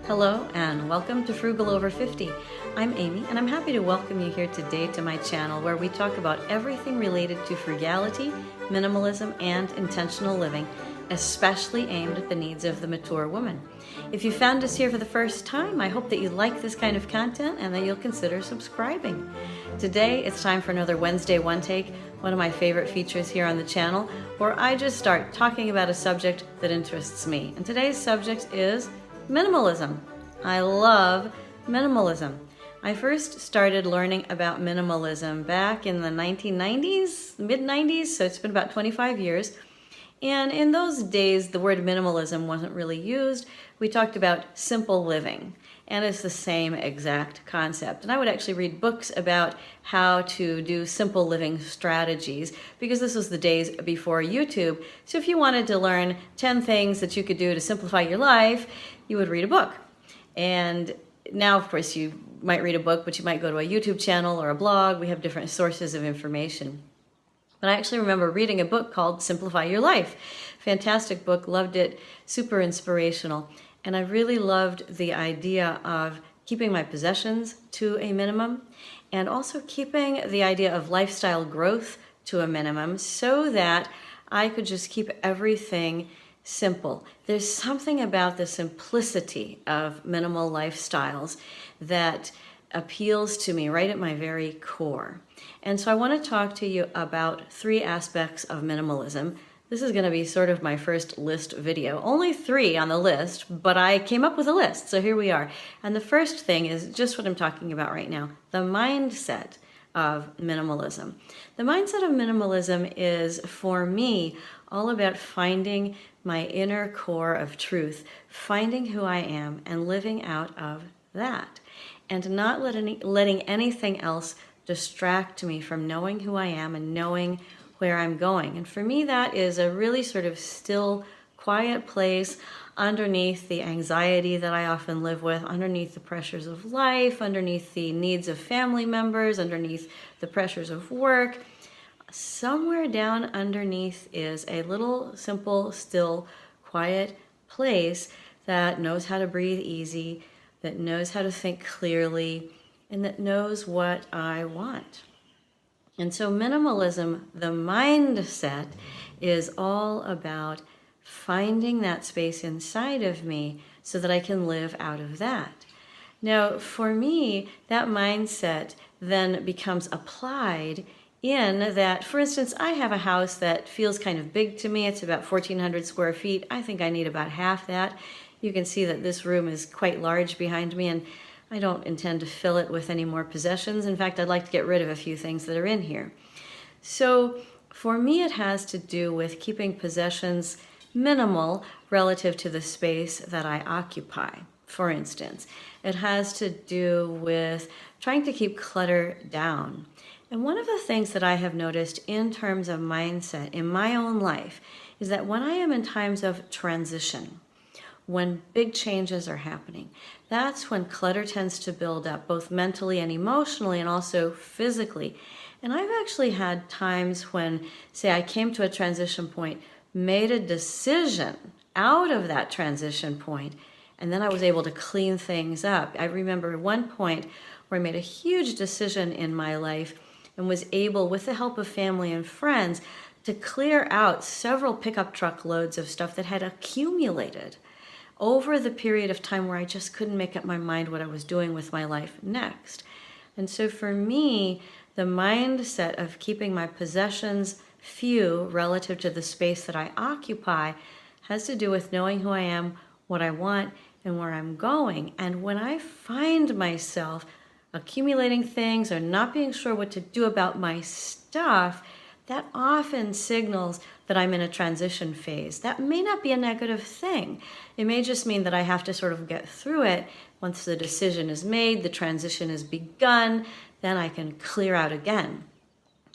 Hello and welcome to Frugal Over 50. I'm Amy and I'm happy to welcome you here today to my channel where we talk about everything related to frugality, minimalism, and intentional living, especially aimed at the needs of the mature woman. If you found us here for the first time, I hope that you like this kind of content and that you'll consider subscribing. Today it's time for another Wednesday One Take, one of my favorite features here on the channel, where I just start talking about a subject that interests me. And today's subject is minimalism. I love minimalism. I first started learning about minimalism back in the 1990s, mid-90s, so it's been about 25 years. And in those days, the word minimalism wasn't really used. We talked about simple living, and it's the same exact concept. And I would actually read books about how to do simple living strategies, because this was the days before YouTube. So if you wanted to learn 10 things that you could do to simplify your life, you would read a book. And now, of course, you might read a book, but you might go to a YouTube channel or a blog. We have different sources of information. But I actually remember reading a book called Simplify Your Life. Fantastic book, loved it, super inspirational. And I really loved the idea of keeping my possessions to a minimum and also keeping the idea of lifestyle growth to a minimum so that I could just keep everything simple. There's something about the simplicity of minimal lifestyles that appeals to me right at my very core. And so I want to talk to you about 3 aspects of minimalism. This is going to be sort of my first list video. Only 3 on the list, but I came up with a list, so here we are. And the first thing is just what I'm talking about right now, the mindset of minimalism. The mindset of minimalism is, for me, all about finding my inner core of truth, finding who I am and living out of that, and not letting anything else distract me from knowing who I am and knowing where I'm going. And for me, that is a really sort of still, quiet place underneath the anxiety that I often live with, underneath the pressures of life, underneath the needs of family members, underneath the pressures of work. Somewhere down underneath is a little simple, still, quiet place that knows how to breathe easy, that knows how to think clearly, and that knows what I want. And so minimalism, the mindset, is all about finding that space inside of me so that I can live out of that. Now, for me, that mindset then becomes applied in that, for instance, I have a house that feels kind of big to me. It's about 1,400 square feet. I think I need about half that. You can see that this room is quite large behind me, and I don't intend to fill it with any more possessions. In fact, I'd like to get rid of a few things that are in here. So for me, it has to do with keeping possessions minimal relative to the space that I occupy. For instance, it has to do with trying to keep clutter down. And one of the things that I have noticed in terms of mindset in my own life is that when I am in times of transition, when big changes are happening, that's when clutter tends to build up, both mentally and emotionally and also physically. And I've actually had times when, say, I came to a transition point, made a decision out of that transition point, and then I was able to clean things up. I remember one point where I made a huge decision in my life and was able, with the help of family and friends, to clear out several pickup truck loads of stuff that had accumulated over the period of time where I just couldn't make up my mind what I was doing with my life next. And so for me, the mindset of keeping my possessions few relative to the space that I occupy has to do with knowing who I am, what I want, and where I'm going. And when I find myself accumulating things or not being sure what to do about my stuff, that often signals that I'm in a transition phase. That may not be a negative thing. It may just mean that I have to sort of get through it. Once the decision is made, the transition has begun, then I can clear out again.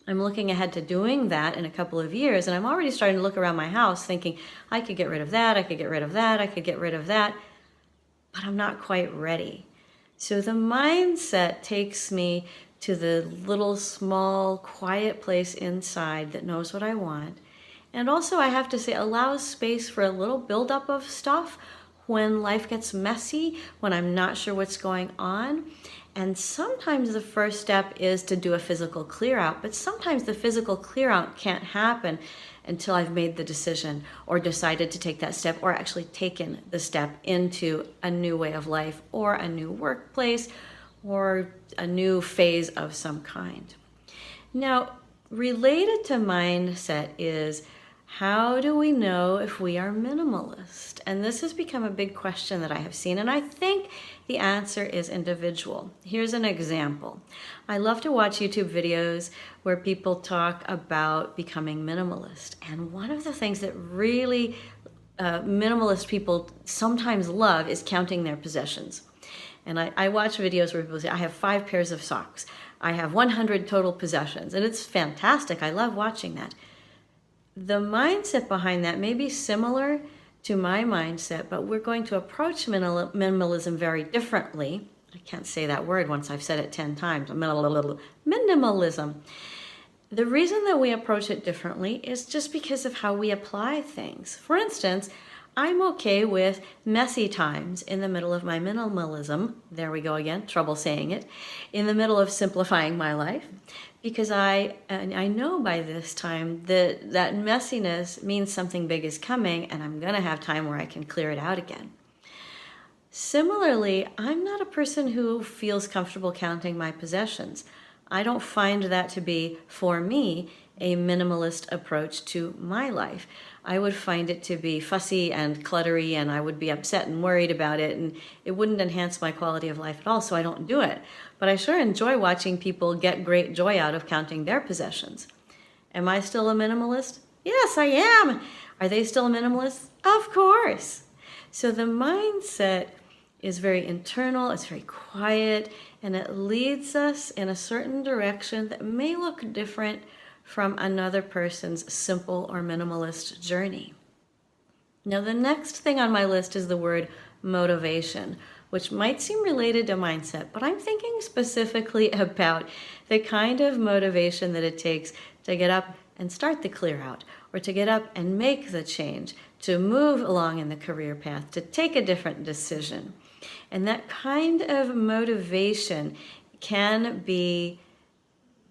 I'm looking ahead to doing that in a couple of years, and I'm already starting to look around my house thinking, I could get rid of that, I could get rid of that, I could get rid of that, but I'm not quite ready. So the mindset takes me to the little small quiet place inside that knows what I want. And also, I have to say, allows space for a little buildup of stuff when life gets messy, when I'm not sure what's going on. And sometimes the first step is to do a physical clear out, but sometimes the physical clear out can't happen until I've made the decision or decided to take that step, or actually taken the step into a new way of life or a new workplace or a new phase of some kind. Now, related to mindset is, how do we know if we are minimalist? And this has become a big question that I have seen, and I think the answer is individual. Here's an example. I love to watch YouTube videos where people talk about becoming minimalist. And one of the things that really minimalist people sometimes love is counting their possessions. And I watch videos where people say, I have 5 pairs of socks. I have 100 total possessions. And it's fantastic. I love watching that. The mindset behind that may be similar to my mindset, but we're going to approach minimalism very differently. I can't say that word once I've said it 10 times. Minimalism. The reason that we approach it differently is just because of how we apply things. For instance, I'm okay with messy times in the middle of my minimalism. There we go again, trouble saying it. In the middle of simplifying my life. Because I know by this time that messiness means something big is coming, and I'm going to have time where I can clear it out again. Similarly, I'm not a person who feels comfortable counting my possessions. I don't find that to be, for me, a minimalist approach to my life. I would find it to be fussy and cluttery, and I would be upset and worried about it, and it wouldn't enhance my quality of life at all, so I don't do it. But I sure enjoy watching people get great joy out of counting their possessions. Am I still a minimalist? Yes, I am. Are they still a minimalist? Of course. So the mindset is very internal, it's very quiet, and it leads us in a certain direction that may look different from another person's simple or minimalist journey. Now, the next thing on my list is the word motivation, which might seem related to mindset, but I'm thinking specifically about the kind of motivation that it takes to get up and start the clear out, or to get up and make the change, to move along in the career path, to take a different decision. And that kind of motivation can be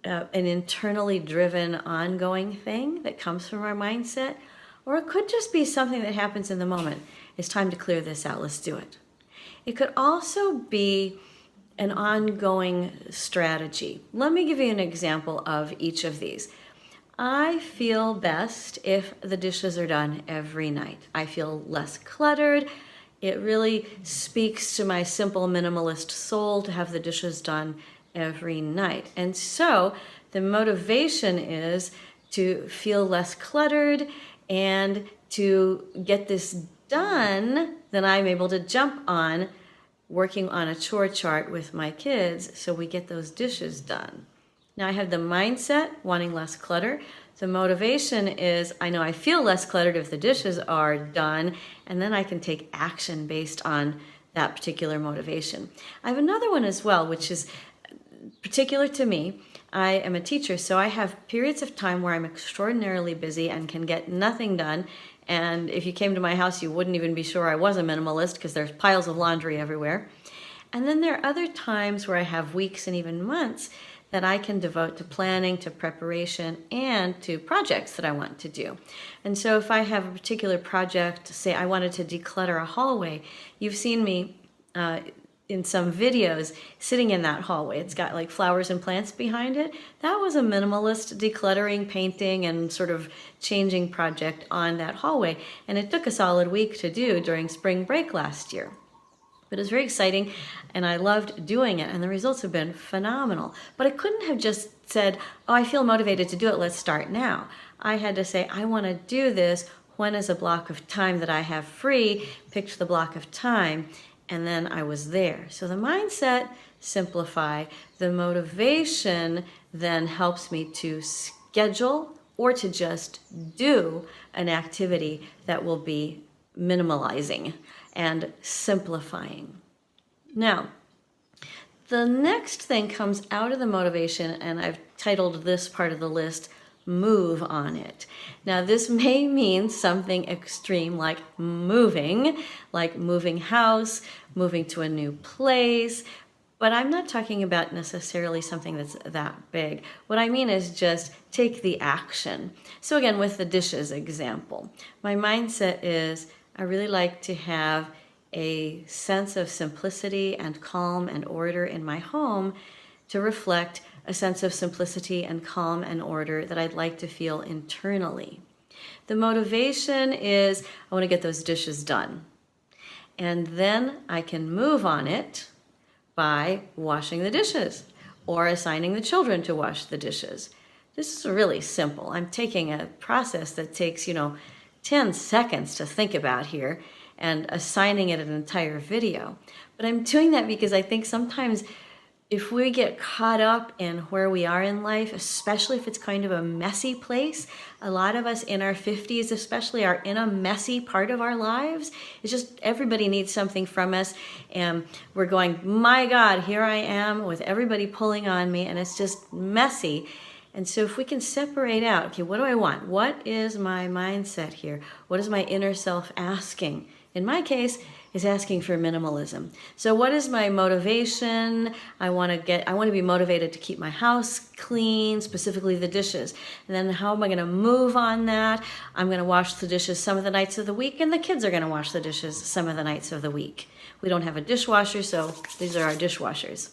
an internally driven, ongoing thing that comes from our mindset, or it could just be something that happens in the moment. It's time to clear this out, let's do it. It could also be an ongoing strategy. Let me give you an example of each of these. I feel best if the dishes are done every night. I feel less cluttered. It really speaks to my simple minimalist soul to have the dishes done every night. And so the motivation is to feel less cluttered and to get this done. Then I'm able to jump on working on a chore chart with my kids so we get those dishes done. Now I have the mindset, wanting less clutter. The motivation is, I know I feel less cluttered if the dishes are done, and then I can take action based on that particular motivation. I have another one as well, which is particular to me. I am a teacher, so I have periods of time where I'm extraordinarily busy and can get nothing done. And if you came to my house, you wouldn't even be sure I was a minimalist because there's piles of laundry everywhere. And then there are other times where I have weeks and even months that I can devote to planning, to preparation, and to projects that I want to do. And so if I have a particular project, say I wanted to declutter a hallway, you've seen me in some videos sitting in that hallway. It's got like flowers and plants behind it. That was a minimalist decluttering, painting, and sort of changing project on that hallway. And it took a solid week to do during spring break last year. But it was very exciting, and I loved doing it, and the results have been phenomenal. But I couldn't have just said, oh, I feel motivated to do it, let's start now. I had to say, I want to do this. When is a block of time that I have free? Picked the block of time, and then I was there. So the mindset, simplify. The motivation then helps me to schedule or to just do an activity that will be minimalizing and simplifying. Now, The next thing comes out of the motivation, and I've titled this part of the list, Move on It. Now, this may mean something extreme like moving house, moving to a new place, but I'm not talking about necessarily something that's that big. What I mean is just take the action. So again, with the dishes example, my mindset is I really like to have a sense of simplicity and calm and order in my home to reflect a sense of simplicity and calm and order that I'd like to feel internally. The motivation is I want to get those dishes done. And then I can move on it by washing the dishes or assigning the children to wash the dishes. This is really simple. I'm taking a process that takes, 10 seconds to think about here and assigning it an entire video. But I'm doing that because I think sometimes if we get caught up in where we are in life, especially if it's kind of a messy place, a lot of us in our 50s especially are in a messy part of our lives. It's just everybody needs something from us, and we're going, my God, here I am with everybody pulling on me, and it's just messy. And so if we can separate out, okay, what do I want? What is my mindset here? What is my inner self asking? In my case, is asking for minimalism. So what is my motivation? I want to be motivated to keep my house clean, specifically the dishes. And then how am I going to move on that? I'm going to wash the dishes some of the nights of the week, and the kids are going to wash the dishes some of the nights of the week. We don't have a dishwasher, so these are our dishwashers.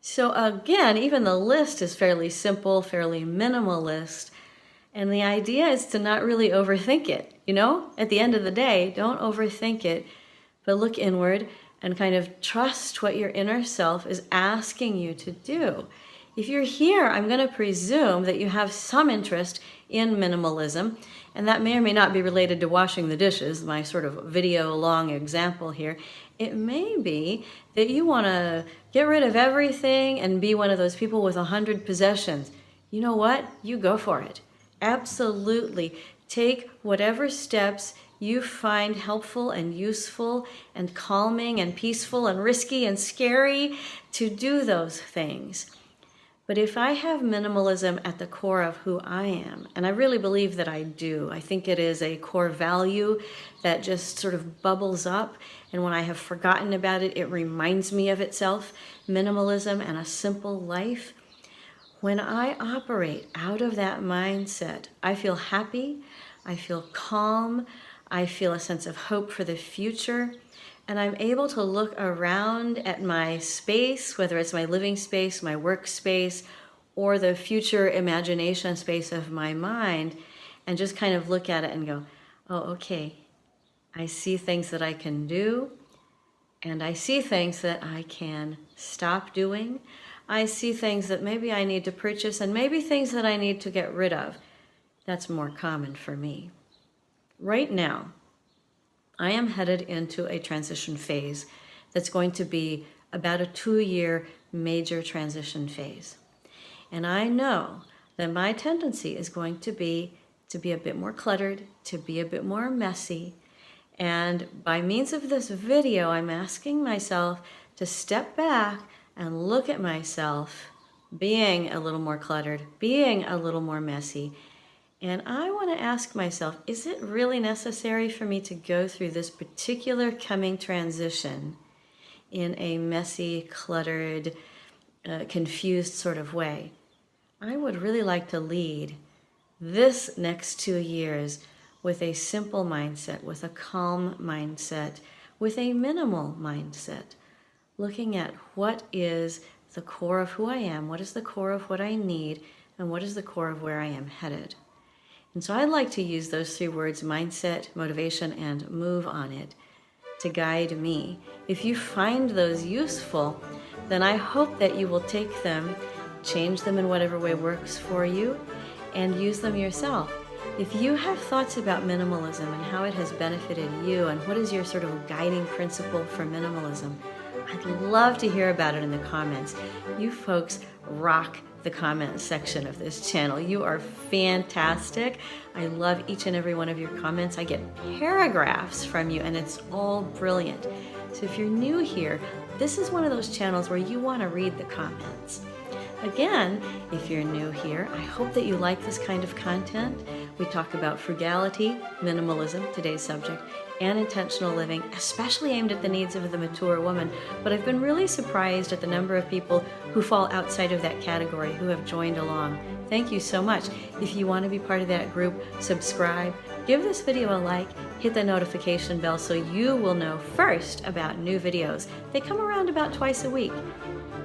So again, even the list is fairly simple, fairly minimalist. And the idea is to not really overthink it. At the end of the day, don't overthink it, but look inward and kind of trust what your inner self is asking you to do. If you're here, I'm going to presume that you have some interest in minimalism, and that may or may not be related to washing the dishes, my sort of video-long example here. It may be that you want to get rid of everything and be one of those people with 100 possessions. You know what? You go for it. Absolutely. Take whatever steps you find helpful and useful and calming and peaceful and risky and scary to do those things. But if I have minimalism at the core of who I am, and I really believe that I do, I think it is a core value that just sort of bubbles up, and when I have forgotten about it, it reminds me of itself, minimalism and a simple life. When I operate out of that mindset, I feel happy, I feel calm, I feel a sense of hope for the future, and I'm able to look around at my space, whether it's my living space, my workspace, or the future imagination space of my mind, and just kind of look at it and go, oh, okay, I see things that I can do, and I see things that I can stop doing. I see things that maybe I need to purchase and maybe things that I need to get rid of. That's more common for me. Right now, I am headed into a transition phase that's going to be about a 2-year major transition phase. And I know that my tendency is going to be a bit more cluttered, to be a bit more messy. And by means of this video, I'm asking myself to step back and look at myself being a little more cluttered, being a little more messy. And I want to ask myself, is it really necessary for me to go through this particular coming transition in a messy, cluttered, confused sort of way? I would really like to lead this next 2 years with a simple mindset, with a calm mindset, with a minimal mindset. Looking at what is the core of who I am, what is the core of what I need, and what is the core of where I am headed. And so I'd like to use those 3 words, mindset, motivation, and move on it, to guide me. If you find those useful, then I hope that you will take them, change them in whatever way works for you, and use them yourself. If you have thoughts about minimalism and how it has benefited you, and what is your sort of guiding principle for minimalism, I'd love to hear about it in the comments. You folks rock the comment section of this channel. You are fantastic. I love each and every one of your comments. I get paragraphs from you, and it's all brilliant. So if you're new here, this is one of those channels where you want to read the comments. Again, if you're new here, I hope that you like this kind of content. We talk about frugality, minimalism, today's subject, and intentional living, especially aimed at the needs of the mature woman. But I've been really surprised at the number of people who fall outside of that category, who have joined along. Thank you so much. If you want to be part of that group, subscribe, give this video a like, hit the notification bell so you will know first about new videos. They come around about twice a week.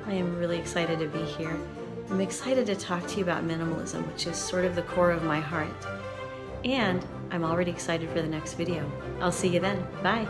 I am really excited to be here. I'm excited to talk to you about minimalism, which is sort of the core of my heart. And I'm already excited for the next video. I'll see you then. Bye.